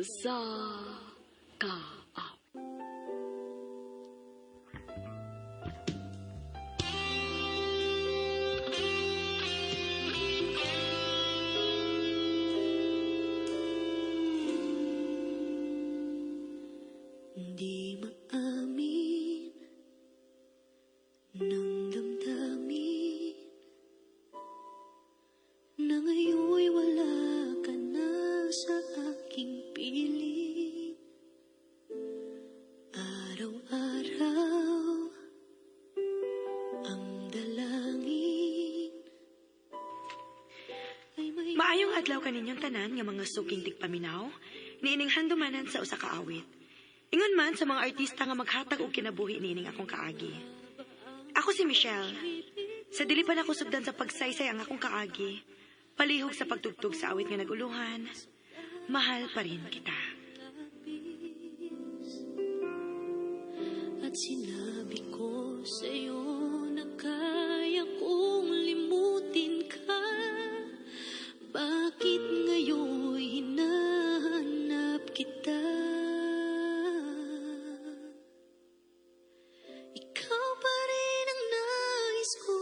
sa ka. Hindi maamin ng damdamin na ngayon'y wala ka na sa aking piling. Araw-araw ang dalangin ay may... Maayong adlaw kaninyong tanan nga mga suging tigpaminaw, niining handumanan sa usa ka awit. Ingon man sa mga artista nga maghatag og kinabuhi niining akong kaagi. Ako si Michelle. Sa dili pa nako sugdan sa pagsaysay ang akong kaagi, palihog sa pagtugtog sa awit nga naguluhan, mahal pa rin kita. At sinabi ko sa'yo na kaya kong limutin ka. Bakit ngayon hinahanap kita? Ikaw pa rin ang nais ko,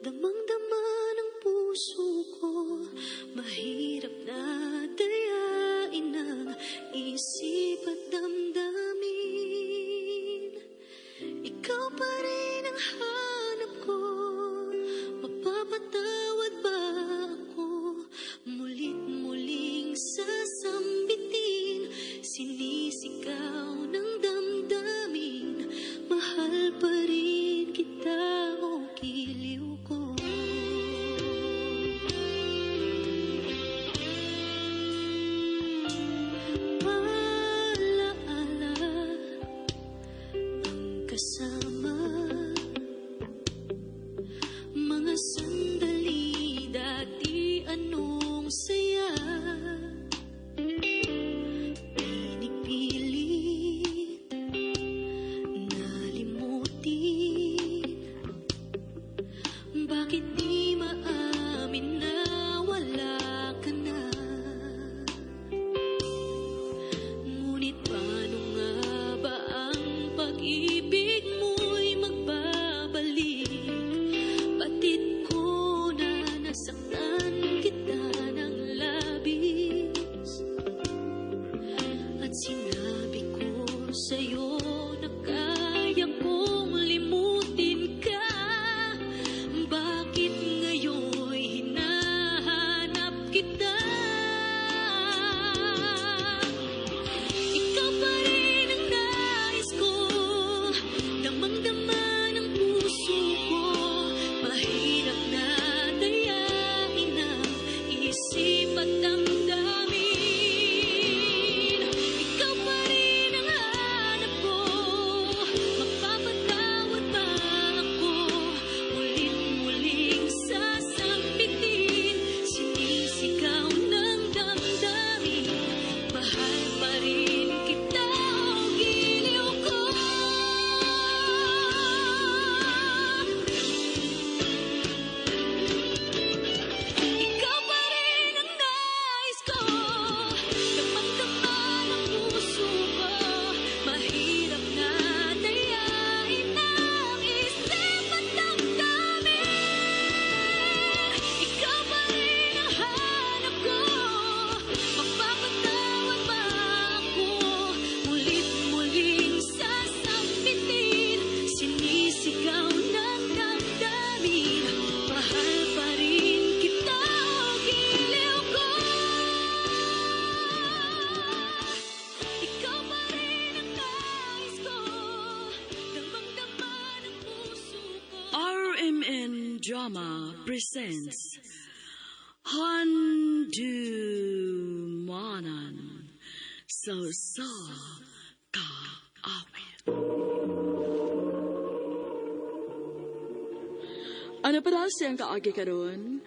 damang-dama ng puso ko. Mahirap na dayain ang isip at damdamin. Ikaw pa rin ang hanap ko, mapapatawad ba ako? Mulit-muling sasambitin, sinisigaw ng damdamin. Mahal pa rin kita, o giliw ko. Alaala ang kasama, mga sandali dati anong saya. Pinipilit nalimutin, bakit di maamin na wala ka na? Ngunit paano nga ba ang pag-ibig mo'y magbabalik? Batid ko na nasaktan kita ng labis, at sinabi ko sa'yo na kaya kong limutin ka. Bakit ngayon'y hinahanap kita? Ikaw pa rin ang nais ko, damang-dama ng puso ko. Mahirap na dayain ang isip at damdamin. Ikaw pa rin ang hanap ko, mapapatawad ba ako? Mulit-muling sasambitin, sinisigaw ng damdamin. Mahal pa rin kita, o giliw ko. Ikaw pa rin ang nais ko, damang-dama ng puso ko. Mahirap na dayain ang isip at damdamin. Ikaw pa rin ang hanap ko, mapapatawad ba ako? Mulit-muling sasambitin, sinisigaw ng damdamin. Mahal pa rin kita, o giliw ko. Ikaw pa rin ang nais ko, damang-dama ng puso ko. RMN Drama presents Handumanan sa kaawit. Ano para siyang kaagi karon?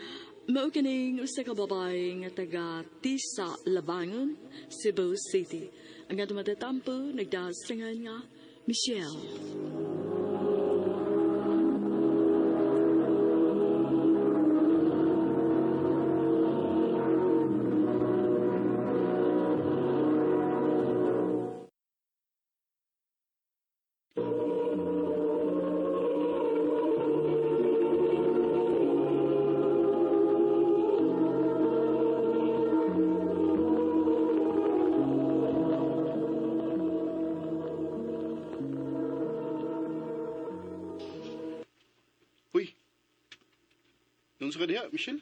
Mao kining usa ka babae nga taga Tisa, Labangon, Cebu City. Ang atong matatampo nagdasingan nga Michelle. Unsa ka diha, Michelle?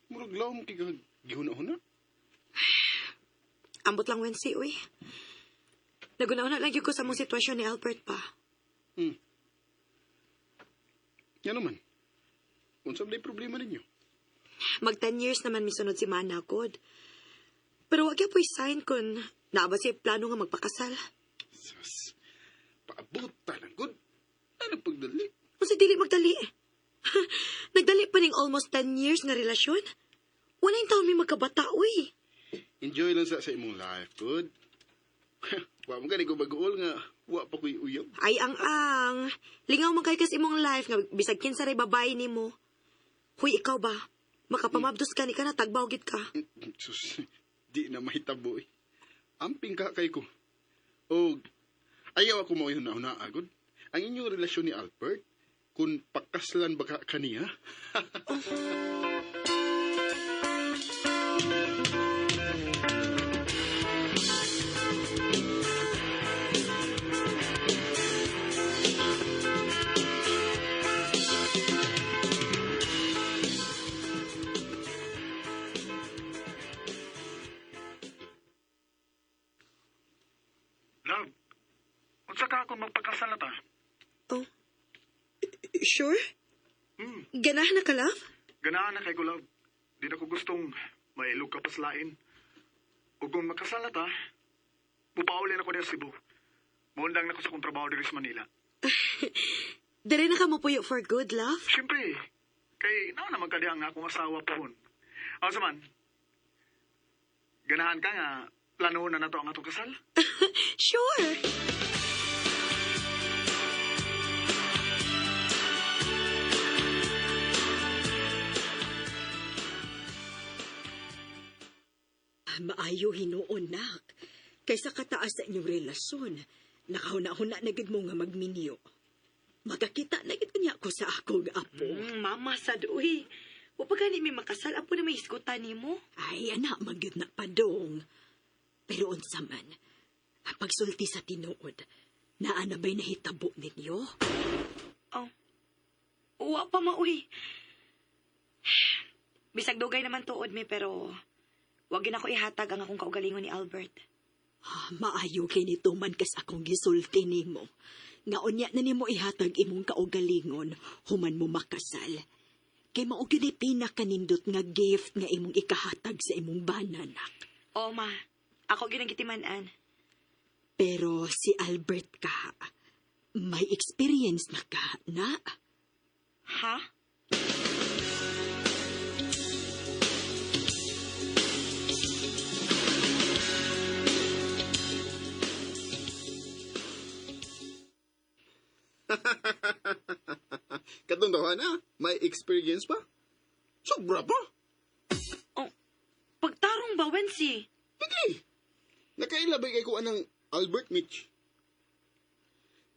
Murag law mo kay gihuna-huna. Ambot lang Wednesday, uy. Naguna-una lang yun ko sa mong sitwasyon ni Albert pa. Yan naman. Unsa ba problema ninyo? Mag 10 years naman misunod si Mana kod. Pero wag po'y sign kun naaba siya plano nga magpakasal. Sus, paabot lang good. Ano pagdali? Unsa dili magdali? Nagdali pa ning almost 10 years nga relasyon. Walay taon may magkabata, uy. Enjoy lang sa imong life, good. Wa mo gani ko bagool nga wa pa ko'y uyab. Ay, ang. Lingaw man kay kas imong life nga bisag kinsa ray babae nimo. Huy, ikaw ba? Makapamabdos ka ni ka na tagbaw gid ka. Sus, di na mahitabo eh. Amping ka kay ko. O, ayaw ako mo yun na agad. Ang inyong relasyon ni Albert, kung pakaslan ba ka kaniya? Love, unsa ka kung magpakasal na ta? Oh. Sure? Ganahan na ka, love? Ganahan na kay ko, love. Di na ko gustong mailog ka paslain. O kung magkasal na ta, pupauli na ko sa Cebu. Maundang na ko sa kong trabaho diri sa Manila. Dere na ka mo puyo for good, love? Siyempre, kay naman ka diha nga akong asawa po hon. Ako man, ganahan ka nga, plano na to ang atong kasal? Sure. Maayo hinuon, nak. Kaysa kataas sa inyong relasyon, nakahuna-huna na gid mo nga magminyo. Magakita na gid niya ko sa akong apo. Mama, sad, uy. O pa gani may makasal, apo na may iskutan ni mo. Ay, anak, magyud na padong. Pero unsa man, pagsulti sa tinuod, naa na ba'y nahitabo ninyo? Oh. Uwa pa ma, uy. Bisag dugay naman tuod mi, pero wag yun ako ihatag ang akong kaugalingon ni Albert. Maayo kay nito man kas akong gisulti nimo. Nga unya na nimo ihatag imong kaugalingon, human mo makasal. Kay mao gyud ay pinakanindot nga gift nga imong ikahatag sa imong bananak. O, ma. Ako ginagitimanan. Pero si Albert ka, may experience na ka, na? Ha? Katong daw na, may experience pa? Sobra pa? Oh, pagtarong ba, Wensi? Hindi. Nakailabay kay ko anang Albert Mitch.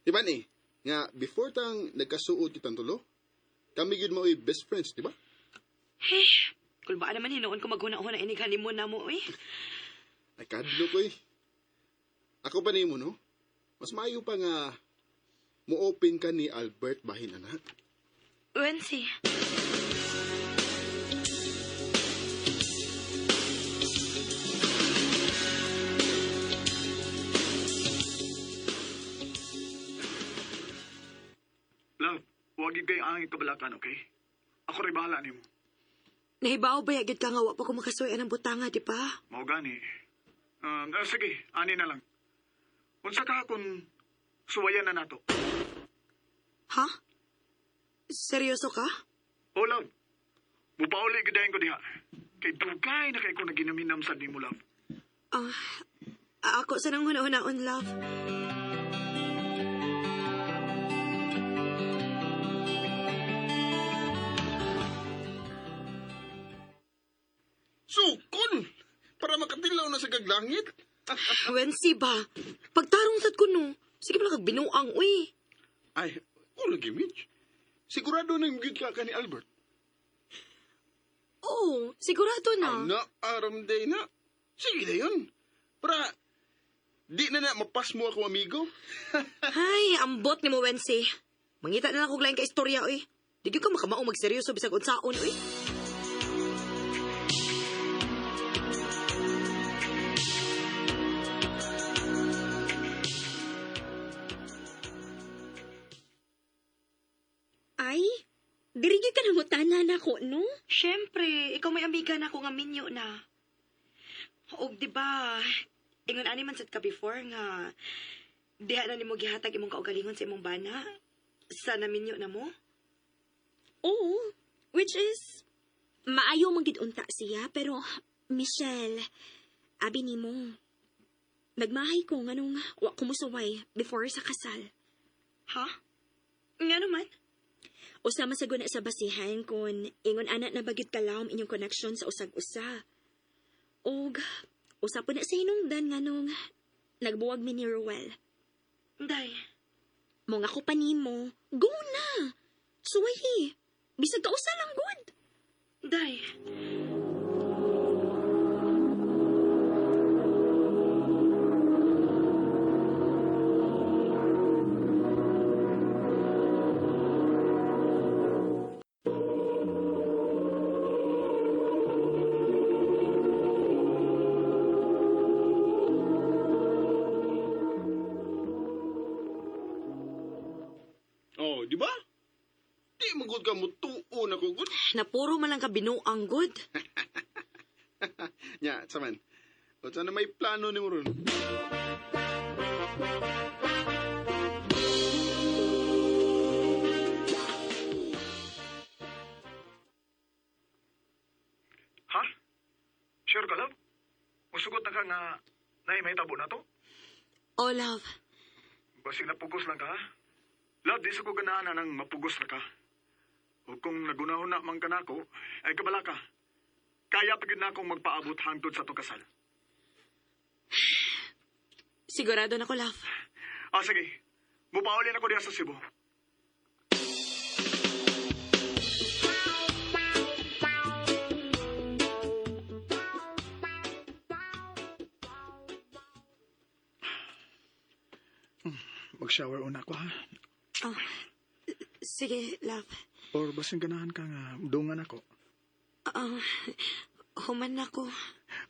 Diba ni? Nga, before tang nagkasuod kitang tulo, kami yun mo best friends, diba? Heh, kung ba naman hinoon ko maghuna-huna inighanin mo na mo, uy. Ay, kadlo ko eh. Ako pa ni mo, no? Mas maayo pa nga mo-open ka ni Albert bahin, anak. Wensi. Love, huwag yung kayo angin kabalakan, okay? Ako rin bahala ni mo. Nahibaw ba yagid ka nga wa pa ko makasuyan ng butanga, di pa? Mao gani. Sige, ani na lang. Unsa ka kung suwayan na nato? Ha? Seryoso ka? Oh, love. Mupauli gadayin ko diha. Kay dugay na kay ko naginaminam sa ni mo, love. Ako sa nang huna-hunaon, love. Sukon! Para makatilaw na sa gaglangit. Wensi ba? Pagtarong sad ko no. Sige pala kag binuang, uy. Ay, lagi, Mitch. Sigurado na yung good ka ni Albert. Oo, sigurado na. Na, aram day na. Sige na yun. Para, di na mapas mo ako, amigo. Ay, ambot ni mo, Wensi. Mangita na lang kog lain ka istorya, uy. Di gyud ka makamaong magseryoso bisag unsaon, uy. Ay, diri gyud ka nangutanan ako, no? Syempre, ikaw may amiga na ako nga minyo na. Og di ba, ingon ani man sad ka before nga diha na nimo gihatag imong kaugalingon sa imong bana. Sana minyo na mo? Oo, which is, maayo man gid unta siya, pero, Michelle, abi nimo, nagmahay ko nganong wa ko musaway before sa kasal. Ha? Nga naman? Usa man sagud na sa basihan kun ingon ana na bagid kalawom inyong connection sa usag-usa. Og usa po na sa hinungdan nganong nagbuwag mi ni Ruel. Day, Mo nga ko pa nimo, go na. Suwayi. Bisag ka usa lang good. day. Oh, di ba? Di magod ka mo tuon ako, good. Napuro man lang ka binuang good. Nya, saman. O sana may plano ni mo ron. Ha? Sure ka, love? Musugot na ka nga may tabo na to? Oh, love. Basig napugos lang ka, ha? Love, di sa ko ganaan na nang mapugos na ka. O kung nagunahon na man ka na ako, ay kabala ka. Kaya pagid na akong magpaabot hangtod sa to kasal. Sigurado na ko, love. Ah, sige. Mupaulin ako diya sa Cebu. Mag-shower una ko, ha? Oh, sige, love. Or basing ganahan ka nga, dungan ako. Human na ko.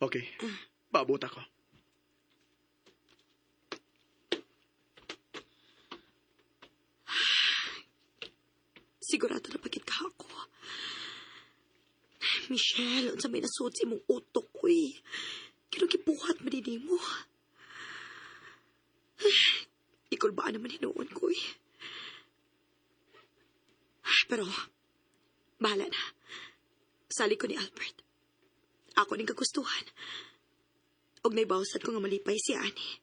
Okay, paabot ako. Sigurado na pagit ka ako. Michelle, unsa may nasuot sa imong utok ko eh. Kinukibuhat man din mo. Ikol ba naman hinuon ko eh. Pero, bahala na. Sali ko ni Albert. Ako ning kagustuhan. Og naibawsat ko nga malipay si Ani.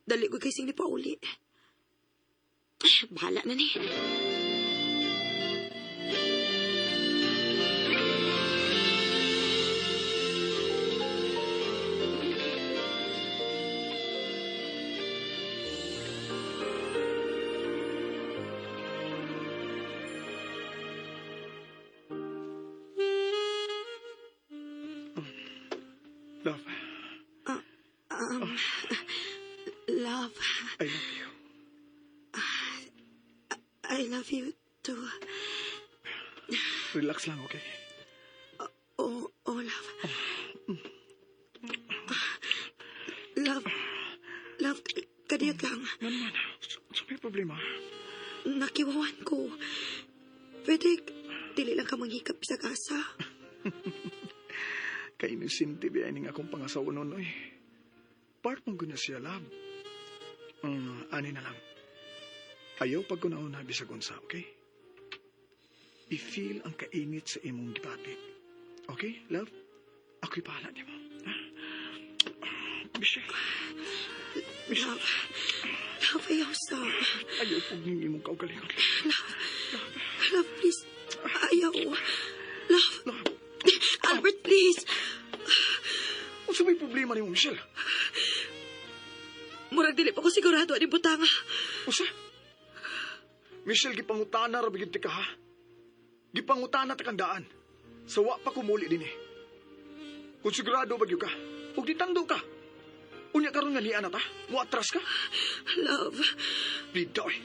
Dali ko kay sing ni Pauli. Bahala na ni. Love, Love, I love you. I love you too. Relax lang, okay? Oh, love. Love, kadiyag lang. Ano man, sa may problema? Nakiwawan ko. Pwede, dili lang ka manghikap sa kasa. Kainusinti biya ning akong pangasawa nun, oy. Part mong guna siya, love. Ani na lang. Ayaw pag kunauna bisag unsa, okay? I-feel ang kainit sa imong gibati. Okay, love? Ako'y pahala di mo. Michelle. Love, ayaw sa... Ayaw pag ning imong kaugalingon. Love, please. Ayaw. Love. Albert, please. Ano sa may problema ni mo, Michelle? Murag dili pa ko sigurado ani butanga. Usa? Michelle, gipangutana ra bigid ti ka, ha? Gipangutana ta kang daan. Sawa pa kumuli din eh. Kung sigurado bagyo ka, huwag ditando ka. Unya karon nga niya na ta? Muatras ka? Love. Bida, oy.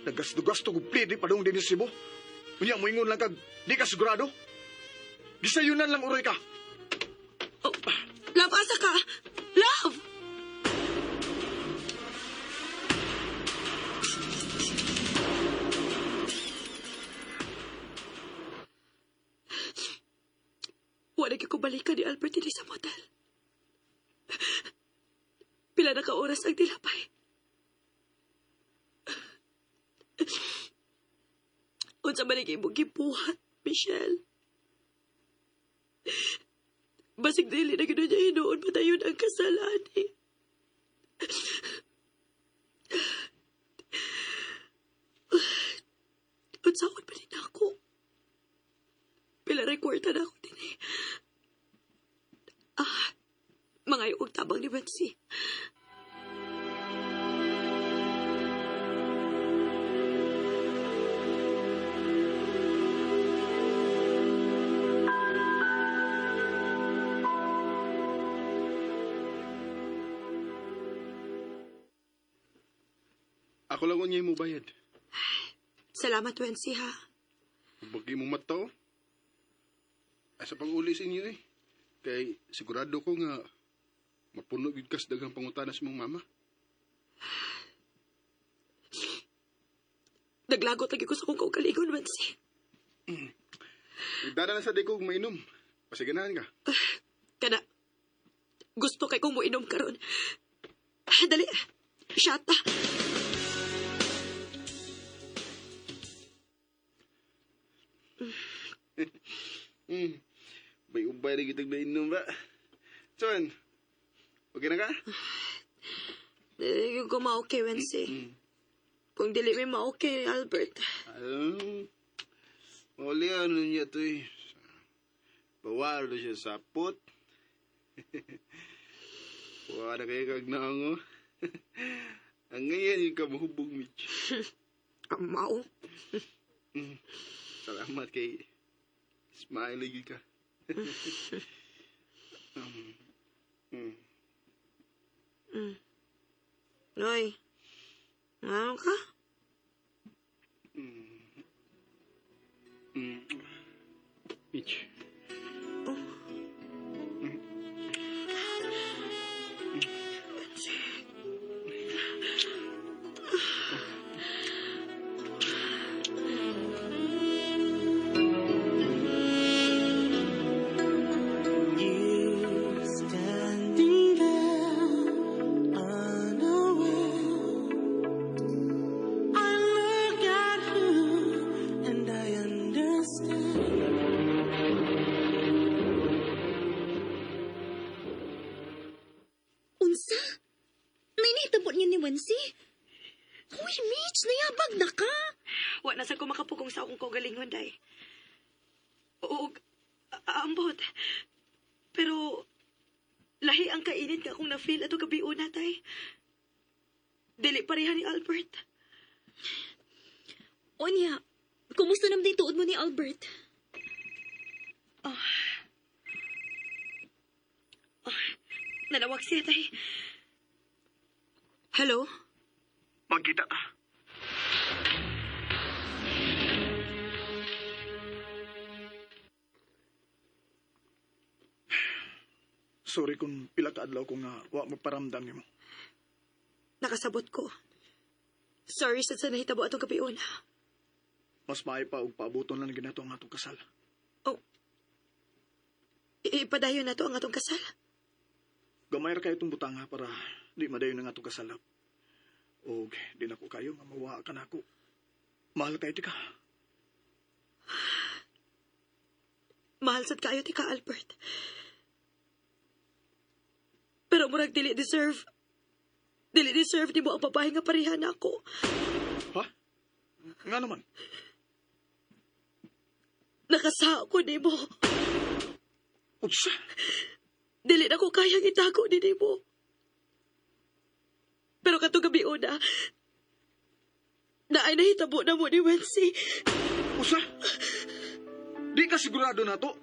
Nagasdo-gasto ko plidi padong din sa Cebu. Unya, moingon lang kag, di ka sigurado? Gisayunan lang uray ka. Oh, Love, asa ka? Love! Wala ko balikan ni Albert din sa motel. Pila na ka oras ang dilapay. Unsa man ang imong gibuhat, Michelle? Basig dili na gano'n niya hinoon matayon ang kasalan eh. Unsahon pa rin ako. Pila rekwarta na ako din eh. Mga iong tabang ni Bansi. Ako lang unya mo bayad. Salamat, Wensi, ha? Bagi mo mataw. Asa pag-uli sa inyo eh. Kay sigurado ko nga mapuno gid kas daghang pangutana sa mong mama. Naglagot lagi ko sa kong kaugalingon, Wensi. Dada na sa di ko mainom. Pasiganahan ka. Kana, gusto kay kong muinom karon. Dali, shata. May ubay na kitag na inom ba? Son, okay na ka? Dili ko ma-okay, Wensi. Kung dili may ma-okay, Albert. Oli ano niya to eh. Bawal na siya sapot. Wala kayo kag naango. Ang ngayon yung kamahubog, Mitch. Amaw. Salamat kay Smile lagi ka. Noy, ano ka? Mitch. Standing there, unaware, I look at you and I understand. Unsa? May nahitabo niya ni Wensi? Uy, Mitch, nayabag na ka. Wa na sa ko makapugong sa akong kaugalingon, day. Oo, ambot. Pero, lahi ang kainit nga akong na-feel ato gabi una, tay. Dili pareha ni Albert. Onya, kumusta naman din tuod mo ni Albert? Nanawag siya, tay. Hello? Magkita ta. Sorry kung pila ka adlaw ko nga wa magparamdam nimo. Nakasabot ko. Sorry sa nahitabo atong gabi una. Mas maayo pa og paabuton lang ginato ang atong kasal. Oh. Ipadayon na to ang atong kasal. Gamay ra kayo itong butanga para di madayon ang atong kasal. Og di na ko kayo nga mawa ka na ako. Mahal kayo ti ka. Mahal sad kayo ti ka, Albert. Pero murag dili deserve di mo ang babae nga pareha na ako. Ha? Nga naman. Nakasa ako ni mo. Utsa. Dili na ko kayang itago ni mo. Pero katong gabi una, naay nahitabo na mo ni Wensi. Usa. Di ka sigurado na to.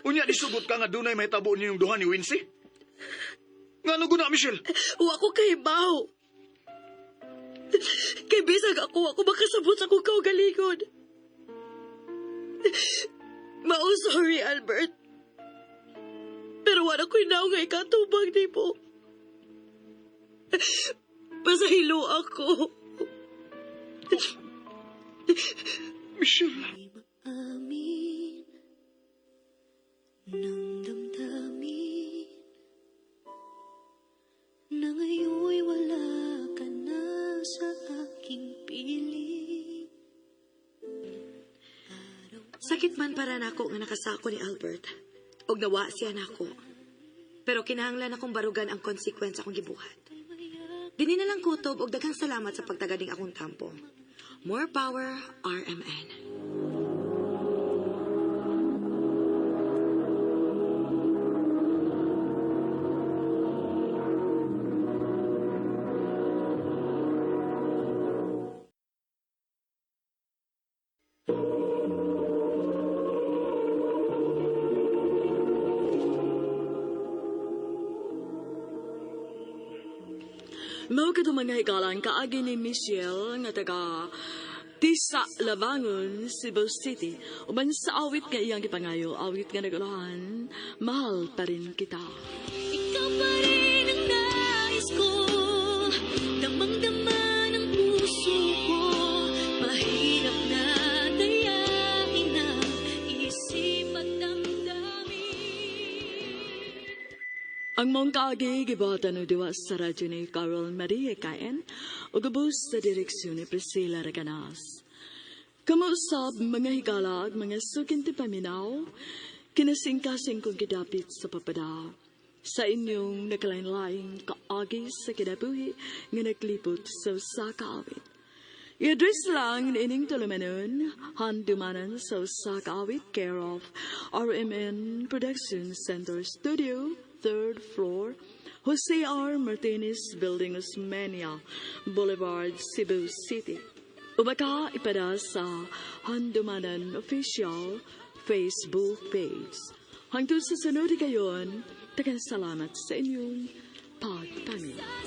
Unya di sugot ka nga dunay mahitabo niyo yung duha ni Wincy. Ngano guna, Michelle? Wa ko kay Bao. Kay bisag ako makasabot sa kong kaugalingon. Sorry, Albert. Pero wala ko'y naong nga ikatubag ni mo. Pasahilo ako. Michelle, Amin ng damdamin na ngayon'y wala ka na sa aking piling. Sakit man para nako nga nakasako ni Albert. Og nawa siya nako. Pero kinahanglan akong barugan ang konsekwensya akong gibuhat. Dini na lang kutob og daghang salamat sa pagtagading akong tampo. More power, RMN. Mao ka mga higalan kaagi ni Michelle nga taga Tisa Labangon, Cebu City. Uban sa awit nga iyang gipangayo, awit nga nagulahan, mahal pa rin kita. Ikaw pa rin ang nais ko, damang-dama ng puso ko. Mahirap na dayain ang isip at damdamin. Ang mong kaagi gibatan o diwa sa radyo ni Carol Maria Caen o gabos sa direksyon ni Priscilla Reganas. Kamusap mga higalag, mga sukin ti paminaw, kinasing-kasing kong gidapit sa papada. Sa inyong nakalain-laing kaagi sa kinabuhi nga naglipot sa usakaawit. I-address lang ni ining tulumanon, handumanan sa usakaawit, care of RMN Production Center Studio, 3rd floor, Jose R. Martinez Building, Osmeña Boulevard, Cebu City. Ubaka ipada sa Handumanan Official Facebook page. Hangtod sa sunod kayon, tagan salamat sa inyong pagpamin.